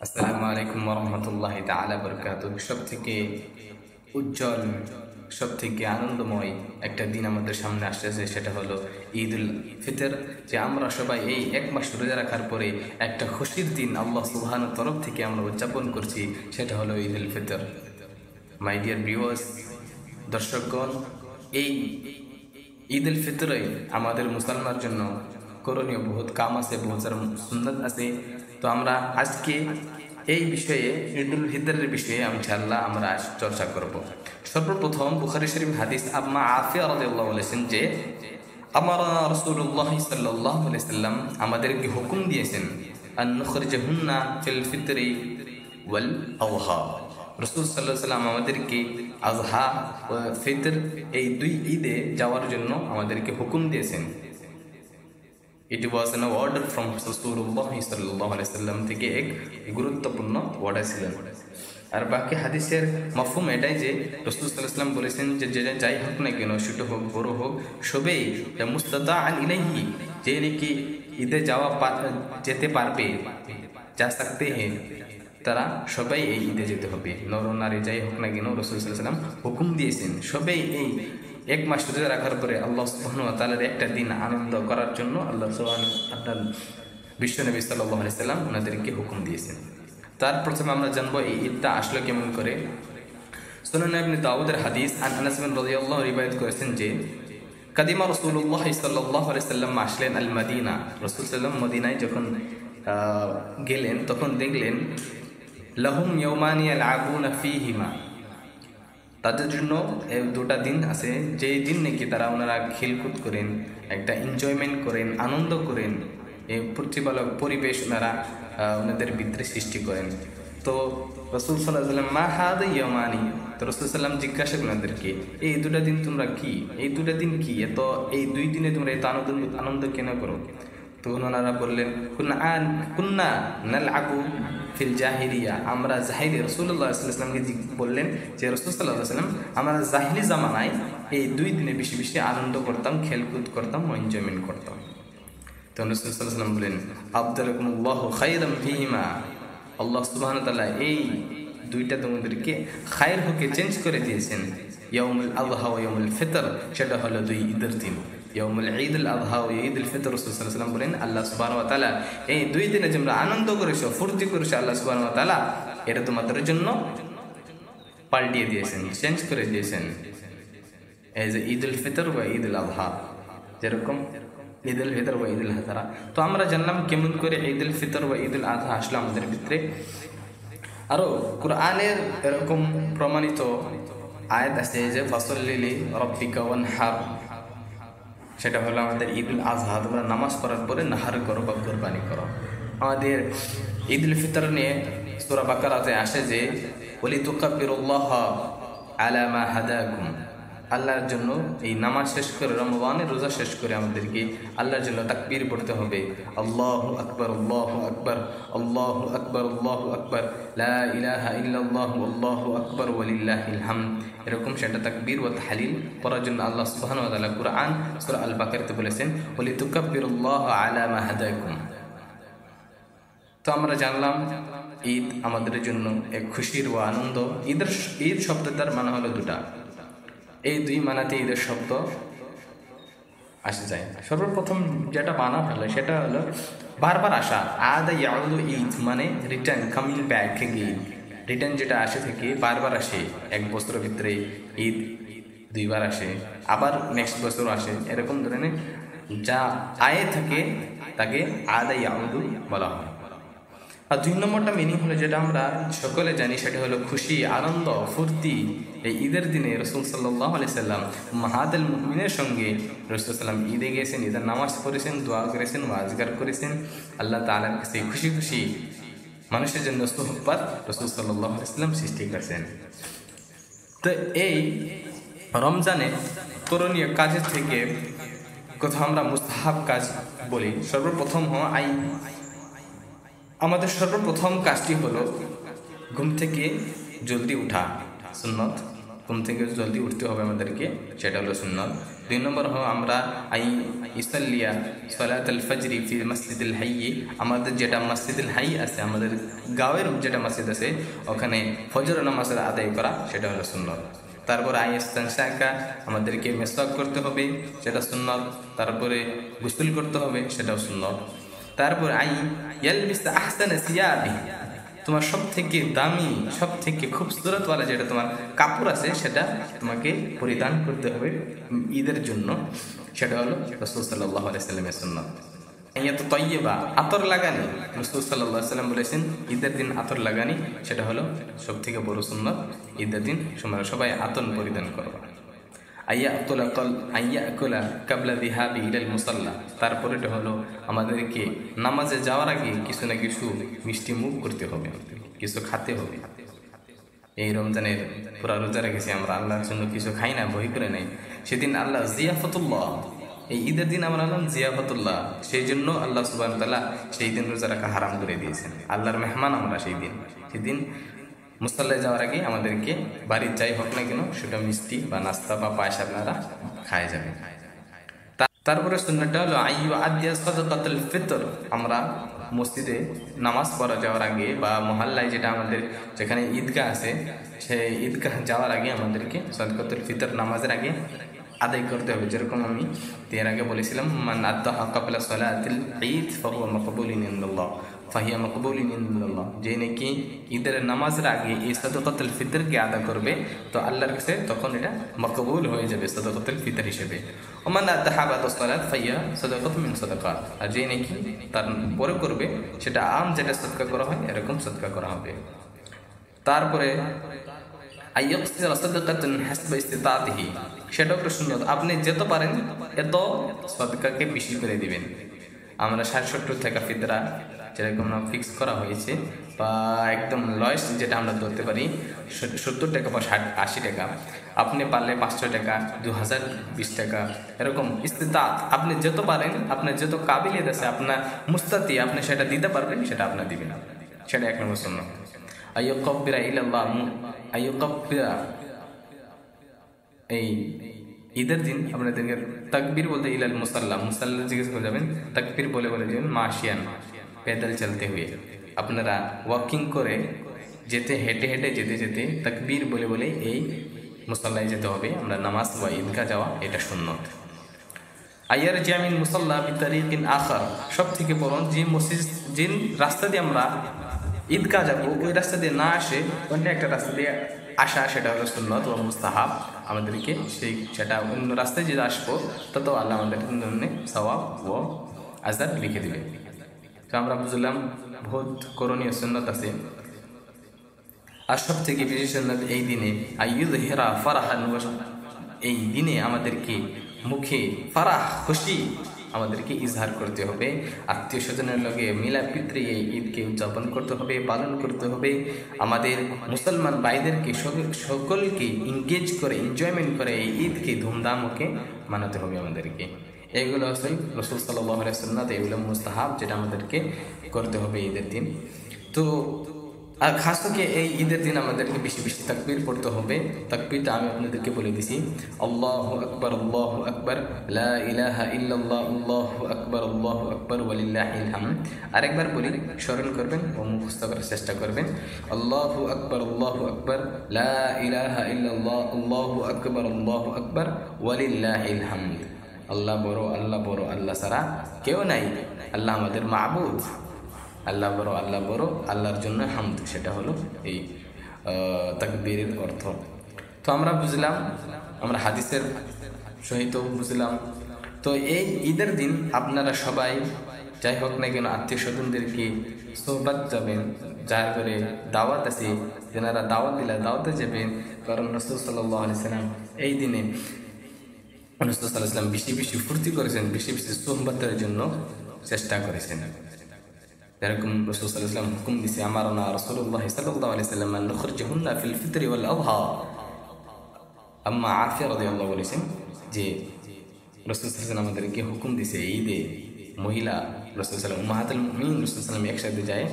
আসসালামু আলাইকুম ওরহমতুল্লাহি তাআলা বারাকাতুহু। সব থেকে উজ্জ্বল, সব থেকে আনন্দময় একটা দিন আমাদের সামনে আসতেছে, সেটা হলো ঈদ উল ফিতর। যে আমরা সবাই এই এক মাস রোজা রাখার পরে একটা খুশির দিন আল্লাহ সুবহানাহু তরফ থেকে আমরা উদযাপন করছি, সেটা হলো Eid ul Fitr. My dear viewers, দর্শকগণ, এই ঈদ উল ফিতরে আমাদের মুসলমানের জন্য করণীয় বহুত কাম আছে, বহুত সারা সুন্নাত আছে। তো আমরা আজকে এই বিষয়ে, ঈদ উল ফিতরের বিষয়ে ইনশাআল্লাহ আমরা আজ চর্চা করব। সর্বপ্রথম বুখারী শরীফ হাদিস আম্মা আফিয়া রাদিয়াল্লাহু বলেছেন যে আমারা রাসূলুল্লাহ সাল্লাল্লাহু আলাইহি সাল্লাম আমাদেরকে হুকুম দিয়েছেন আন নুখরিজহুন্না ফিল ফিতরি ওয়াল আযহা। রাসূল সাল্লাল্লাহু আলাইহি সাল্লাম আমাদেরকে আযহা ও ফিতর এই দুই ঈদে যাওয়ার জন্য আমাদেরকে হুকুম দিয়েছেন। It was an order from Rasulullah sallallahu alaihi wasallam থেকে এক গুরুত্বপূর্ণ অর্ডার ছিল। আর বাকি হাদিসের মাফহুম এটাই যে রাসূল সাল্লাল্লাহু আলাইহি ওয়াসাল্লাম বলেছেন যে যাই হোক না কেন, ছোট হোক বড় হোক, সবেই মুস্তাতাআন ইলাইহি, যে নাকি ঈদে যেতে পারবে, যা सकते हैं, তারা সবাই এই ঈদে যেতে হবে। নর নারী যাই হোক না কেন, রাসূল সাল্লাল্লাহু আলাইহি ওয়াসাল্লাম হুকুম দিয়েছেন সবাই এই এক মাস রোজা রাখার পরে আল্লাহ সুবহানাহু ওয়া তাআলার একটা দিন আনন্দ করার জন্য আল্লাহ আপনার বিশ্বনবী সাল্লাল্লাহু আলাইহি সাল্লাম ওনাদেরকে হুকুম দিয়েছেন। তার প্রথমে আমরা জানবো এই ঈদটা আসলো কেমন করে। সুনান ইবনে দাউদের হাদিস আনাস বিন রাদিয়াল্লাহু রিওয়ায়াত করেছেন যে কাদিমা রাসূলুল্লাহ সাল্লাল্লাহু আলাইহি সাল্লাম আসলেন আল মদিনা। রাসূল সাল্লাল্লাহু মদিনায় যখন গেলেন তখন দেখলেন লাহুম ইয়াউমানি ইয়ালআবুনা ফীহিমা, তাদের জন্য দুটা দিন আছে, যেই দিন নাকি ওনারা খেলকুদ করেন, একটা এনজয়মেন্ট করেন, আনন্দ করেন, এই প্রতিপালক পরিবেশ ওনারা ওনাদের ভিতরে সৃষ্টি করেন। তো রাসূল সাল্লাল্লাহু আলাইহি ওয়াসাল্লাম মা হাদা ইয়ামানি, তো রাসূল সাল্লাম জিজ্ঞাসা করেন ওনাদেরকে, এই দুটা দিন তোমরা কি, এই দুটা দিন কি, এত এই দুই দিনে তোমরা এত আনন্দ কেন করো? তখন ওনারা বললেন কুন্না নালআবু ফিল জাহিলিয়া, আমরা জাহিলি, রাসূলুল্লাহ সাল্লাল্লাহু আলাইহি ওয়াসাল্লামকে বললেন যে রাসূল সাল্লাল্লাহু আলাইহি ওয়াসাল্লাম আমরা জাহিলি জামানায় এই দুই দিনে বেশি বেশি আনন্দ করতাম, খেলকুদ করতাম, এনজয়মেন্ট করতাম। তো রাসূল সাল্লাল্লাহু আলাইহি ওয়াসাল্লাম বলেন আবদালাকুমুল্লাহু খায়রাম ফীহিমা, আল্লাহ সুবহানাহু ওয়া তাআলা এই দুইটা তোমাদেরকে খায়ের হকে চেঞ্জ করে দিয়েছেন। ইয়াউমুল আযহা ওয়া ইয়াউমুল ফিতর, সেটা হলো দুই ঈদের দিন। ইয়াউমুল ঈদুল আযহা ও ঈদুল ফিতর, রাসূল সাল্লাল্লাহু আলাইহি ওয়াসাল্লাম বলেন আল্লাহ সুবহানাহু ওয়া তাআলা এই দুই দিনে তোমরা আনন্দ করেছো, ফুর্তি করেছো, আল্লাহ সুবহানাহু ওয়া তাআলা এটা তোমাদের জন্য পাল্টিয়ে দিয়েছেন, চেঞ্জ করে দিয়েছেন। এই যে ঈদুল ফিতর বা ঈদুল আযহা, যেরকম ঈদুল ফিতর বা ঈদুল আযহা। তো আমরা জানলাম কেমন করে ঈদুল ফিতর বা ঈদুল আযহা আসলো আমাদের ভিতরে। আরো কুরআনের এরকম প্রমাণিত আয়াত আছে যে ফাসল্লি লিরাব্বিকা ওয়ানহার, সেটা হলো আমাদের ঈদুল আযহা, তোমরা নামাজ পড়ার পরে নাহার করো বা কুরবানি করো। আমাদের ঈদুল ফিতর নিয়ে সূরা বাকারাতে আসে যে ওয়ালিতুকাব্বিরুল্লাহ আলা মা হাদাকুম, আল্লাহর জন্য এই নামাজ শেষ করে, রমজানের রোজা শেষ করে আমাদেরকে আল্লাহর জন্য তাকবীর পড়তে হবে। আল্লাহু আকবার, আল্লাহু আকবার, আল্লাহু আকবার, আল্লাহু আকবার, লা ইলাহা ইল্লাল্লাহু আল্লাহু আকবার ওয়ালিল্লাহিল হামদ, এরকম সেটা তাকবীর ও তাহলিল পড়ার জন্য আল্লাহ সুবহানাহু ওয়া তাআলা কুরআন সূরা আল বাকারাতে বলেছেন ওয়ালিতুকাব্বিরুল্লাহ আলা মা হাদাকুম। তো আমরা জানলাম ঈদ আমাদের জন্য এক খুশির ও আনন্দ। ঈদ শব্দটার মানে হলো দুটা, এই দুই মানাতে ঈদের শব্দ আসে যায়। সর্বপ্রথম যেটা বানা হলো সেটা হলো বারবার আসা, আদা ইয়াউদু ঈদ মানে return, coming back again, return যেটা আসে থেকে বারবার আসে, এক বছরের ভিতরে ঈদ দুইবার আসে, আবার নেক্সট বছর আসে, এরকম ধরনের যা আয়ে থাকে তাকে আদা ইয়াউদু বলা হয়। আর দুই নম্বরটা মিনিং হলো যেটা আমরা সকলে জানি, সেটা হলো খুশি, আনন্দ, ফুর্তি। এই ঈদের দিনে রাসূল সাল্লাল্লাহু আলাইহি সাল্লাম উম্মাহাতুল মুমিনের সঙ্গে রাসূল সাল্লাম ঈদে গিয়েছেন, ঈদের নামাজ পড়েছেন, দোয়া করেছেন, ওয়াজগার করেছেন, আল্লাহ তাআলার কাছে খুশি খুশি মানুষের জন্য সুহবত রাসূল সাল্লাল্লাহু আলাইহি সাল্লাম সৃষ্টি করেছেন। তো এই রমজানে করণীয় কাজের থেকে কোথাও আমরা মুস্তাহাব কাজ বলি, সর্বপ্রথম আমাদের সর্বপ্রথম কাজটি হলো ঘুম থেকে জলদি উঠা, সুন্নত। ঘুম থেকে জলদি উঠতে হবে আমাদেরকে, সেটা হলো সুন্নত। 2 নম্বর হলো আমরা আই ইসাল্লিয়া সালাতুল ফজরি ফি মসজিদুল হাইয়্যি, আমাদের যেটা মসজিদুল হাইয়্যি আছে, আমাদের গাঁয়ের যেটা মসজিদ আছে ওখানে ফজর নামাজ আদায় করা, সেটা হলো সুন্নত। তারপর আইস্তানশাকা, আমাদেরকে মেসওয়াক করতে হবে, সেটা সুন্নত। তারপরে গোসল করতে হবে, সেটাও সুন্নত। তারপর আই ইয়ালবিস আহসানা সিয়াবি, তোমার সব থেকে দামি, সব থেকে খুবসুরতওয়ালা যেটা তোমার কাপড় আছে সেটা তোমাকে পরিধান করতে হবে ঈদের জন্য, সেটা হলো রাসূল সাল্লাল্লাহু আলাইহি সাল্লামের সুন্নাত। তো তৈয়বা, আতর লাগানি, রাসূল সাল্লাল্লাহু আলাইহি সাল্লাম বলেছেন ঈদের দিন আতর লাগানি, সেটা হলো সব থেকে বড় সুন্নাত। ঈদের দিন সবাই আতর পরিধান করবা। আইয়াকুলা কাবলা যিহাবি ইলাল মুসাল্লা, তারপরে এটা হলো আমাদেরকে নামাজে যাওয়ার আগে কিছু না কিছু মিষ্টি মুখ করতে হবে, কিছু খেতে হবে। এই রমজানের পুরা রোজা রেখেছি আমরা, আল্লাহর জন্য কিছু খাই না, বই করে নেই। সেদিন আল্লাহ জিয়াফতুল্লাহ, এই ঈদের দিন আমরা নাম জিয়াফতুল্লাহ, সেই জন্য আল্লাহ সুবহানাহু ওয়া তাআলা সেই দিন রোজা রাখা হারাম করে দিয়েছেন। আল্লাহর মেহমান আমরা সেদিন মুসাল্লায় যাওয়ার আগে আমাদেরকে বাড়ির যাই হোক না কেন সেটা মিষ্টি বা নাস্তা বা পায়েস আপনারা খায় যাবেন। তারপরে সুন্নাতটা হলো আইয়ুআদ্দিয়া সাদাকাতুল ফিতর, আমরা মসজিদে নামাজ পড়া যাওয়ার আগে বা মহল্লায় যেটা আমাদের যেখানে ঈদগাহ আছে, সেই ঈদগাহ যাওয়ার আগে আমাদেরকে সাদাকাতুল ফিতর নামাজের আগে আদায় করতে হবে। যেরকম আমি এর আগে বলেছিলাম, মান আদাহা ক্বাবলা সালাতিল ঈদ ফাহুয়া মাকবুলুন ইনদাল্লাহ ফাহিয়া মাকবুলুন ইনদাল্লাহ, যে নাকি ঈদের নামাজের আগে এই সাদাকাতুল ফিতরকে আদা করবে তো আল্লাহর কাছে তখন এটা মাকবুল হয়ে যাবে সাদাকাতুল ফিতর হিসেবে। ওমান আদাহা বাদা সালাত ফাহিয়া সাদাকাতুন মিন সাদাকাত, আর যে নাকি তার পরে করবে সেটা আম যেটা সদকা করা হয় এরকম সদকা করা হবে। তারপরে সেটাও একটা সুন্নত, আপনি যত পারেন এত সদকাকে বেশি করে দিবেন। আমরা 60-70 টাকা ফিতরা যেরকম ফিক্স করা হয়েছে, বা একদম লয়েস্ট যেটা আমরা ধরতে পারি 70 টাকা বা 80 টাকা, আপনি পারলে 500 টাকা, 2000, 20 টাকা, এরকম ইস্তিতাত আপনি যত পারেন, আপনার যত কাবিলিয়ত আছে, আপনার মুস্তাতি আপনি সেটা দিতে পারবেন, সেটা আপনার দিবেন, সেটা এক নম্বর সুন্নাত। আইয়ুকাব্বিরা ইলাল্লাহ, আইয়ুকাব্বিরা, এই ঈদের দিন আপনাদেরকে তাকবীর বলতে ইলাল মুসাল্লা, মুসাল্লা জিজ্ঞেস করে যাবেন, তাকবীর বলে যাবেন মাশিয়ান, পেদল চলতে হুয়ে, আপনারা ওয়াকিং করে হেঁটে যেতে তাকবীর বলে এই মুসাল্লায় যেতে হবে। আমরা নামাজ বা ঈদগাহ যাওয়া এটা সুন্নত। আয়ার জামিন মুসাল্লা বিতারিকিন আখার, সব থেকে বড় যে রাস্তা দিয়ে আমরা ঈদগাহ যাবো ওই রাস্তা দিয়ে না আসে অন্য একটা রাস্তা দিয়ে আসা, সেটা হলো সুন্নত ও মুস্তাহাব। আমাদেরকে সেটা অন্য রাস্তায় যে আসবো তত আল্লাহ আমাদের সওয়াব ও আজার লিখে দিবে। তো আমরা বুঝলাম বহুত করণীয় সুন্নত আছে। আর সব থেকে বেশি সুন্নত এই দিনে আইয়ুযহিরা ফারাহান, এই দিনে আমাদেরকে মুখে ফারাহ খুশি আমাদেরকে ইজহার করতে হবে, আত্মীয় স্বজনের লগে মিলাপিত্রে এই ঈদকে উদযাপন করতে হবে, পালন করতে হবে। আমাদের মুসলমান ভাইদেরকে সকলকে এনগেজ করে এনজয়মেন্ট করে এই ঈদকে ধুমধামকে মানাতে হবে আমাদেরকে। এইগুলো হচ্ছে রাসূল সাল্লাল্লাহু আলাইহি ওয়াসাল্লাম, এগুলো মুস্তাহাব যেটা আমাদেরকে করতে হবে ঈদের দিন। তো আর খাস করে এই ঈদের দিন আমাদেরকে বেশি বেশি তাকবীর পড়তে হবে। তাকবীরটা আমি আপনাদেরকে বলে দিছি, আল্লাহু আকবার, আল্লাহু আকবার, লা ইলাহা ইল্লাল্লাহ, আল্লাহু আকবার, আল্লাহু আকবার, ওয়ালিল্লাহিল হামদ। আরেকবার বলি, স্মরণ করবেন ও মুখস্থ করার চেষ্টা করবেন। আল্লাহু আকবার, আল্লাহু আকবার, লা ইলাহা ইল্লাল্লাহ, আল্লাহু আকবার, আল্লাহু আকবার, ওয়ালিল্লাহিল হামদ। আল্লাহ বড়, আল্লাহ বড়, আল্লাহ ছাড়া কেউ নাই, আল্লাহ আমাদের মাবুদ, আল্লাহ বড়, আল্লাহ বড়, আল্লাহর জন্য হামদ, সেটা হলো এই তাকবীরের অর্থ। তো আমরা বুঝলাম, আমরা হাদিসের সহিত বুঝলাম। তো এই ঈদের দিন আপনারা সবাই যাই হোক না কেন আত্মীয় স্বজনদেরকে সোহবত যাবেন, যার করে দাওয়াত আছে যেনারা দাওয়াত দিলে দাওয়াতে যাবেন, কারণ রাসূল সাল্লাল্লাহু আলাইহি সাল্লাম এই দিনে রাসূল সাল্লাল্লাহু আলাইহি সাল্লাম বেশি বেশি ফুর্তি করেছেন, বেশি বেশি সোহবতের জন্য চেষ্টা করেছেন। যেরকম রাসূল সাল্লাল্লাহু আলাইহি ওয়াসাল্লাম হুকুম দিয়েছে, আমারনা রাসূলুল্লাহ সাল্লাল্লাহু আলাইহি ওয়াসাল্লাম আন নুখরিজহুন্না ফিল ফিতরি ওয়াল আযহা। আম্মা আফিয়া রাদিয়াল্লাহু বলেছেন যে রাসূল সাল্লাল্লাহু আলাইহি ওয়াসাল্লাম আমাদেরকে হুকুম দিয়েছে ঈদে মহিলা রাসূল সাল্লাল্লাহু আলাইহি ওয়াসাল্লাম উম্মাহাতুল মুমিনিন রাসূল সাল্লাল্লাহু আলাইহি ওয়াসাল্লাম একসাথে যায়